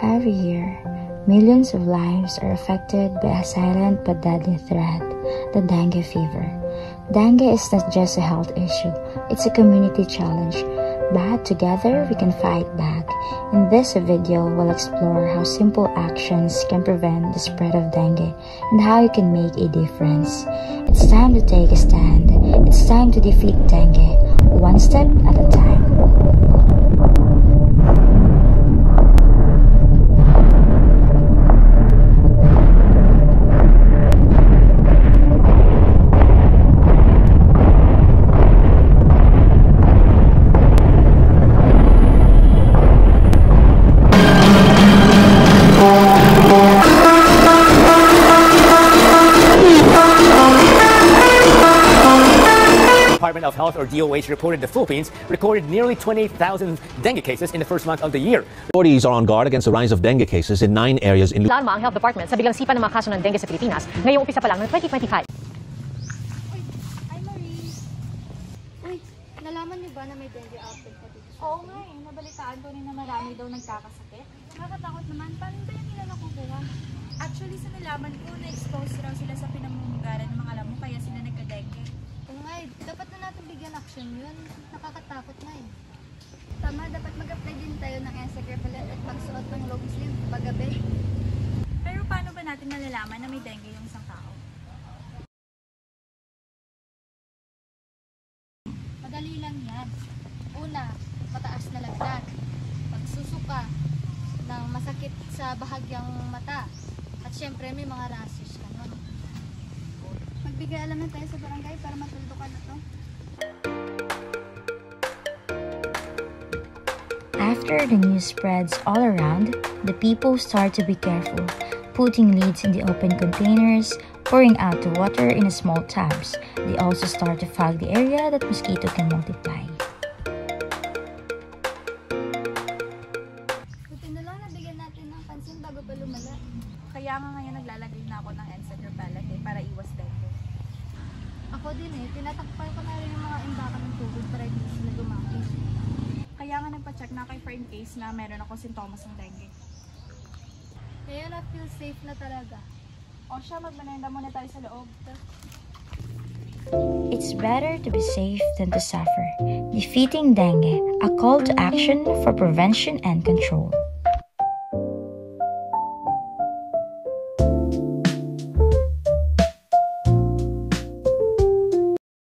Every year, millions of lives are affected by a silent but deadly threat, the dengue fever. Dengue is not just a health issue, it's a community challenge. But together, we can fight back. In this video, we'll explore how simple actions can prevent the spread of dengue and how you can make a difference. It's time to take a stand. It's time to defeat dengue, one step at a time. Department of Health or DOH reported the Philippines recorded nearly 28,000 dengue cases in the first month of the year. Authorities are on guard against the rise of dengue cases in 9 areas in Alarma ang Health Department sa biglang sipa ng mga kaso ng dengue sa Pilipinas ngayong umpisa pa lang ng 2025. Hi Marie! Uy, nalaman niyo ba na may dengue outbreak na dito? Oo nga eh, nabalitaan ko rin na marami daw nagkakasakit. Nakakatakot naman, paano ba yung nila nakukuha? Actually, sa nalaman ko, na-expose raw sila sa pinamumugaran ng mga lamok kaya sila nagka-dengue. Dapat na natin bigyan action yun. Nakakatakot na eh. Tama, dapat mag-apply din tayo ng NSAC repellent at magsuot ng long sleeve paggabi. Pero paano ba natin nalalaman na may dengue yung isang tao? Madali lang yan. Una, mataas na lagnat. Pagsusuka ng masakit sa bahagyang mata. At syempre may mga rashes ka nun. Magbigay alam na tayo sa barangay para matuldukan na to. After the news spreads all around, the people start to be careful, putting lids in the open containers, pouring out the water in small tubs. They also start to fog the area that mosquito can multiply. Buti na lang nabigyan natin ng pansin bago pa lumala. Kaya nga ngayon naglalagay na ako ng NSAC repellent para iwas dengue. Ako din eh, tinatakpan ko na rin yung mga imbakan ng tubig para hindi sila dumaki. Kaya nga nagpa-check na kay for in case na meron akong sintomas ng dengue. Kaya na-feel safe na talaga. O siya, magbanenda muna tayo sa loob. It's better to be safe than to suffer. Defeating dengue, a call to action for prevention and control.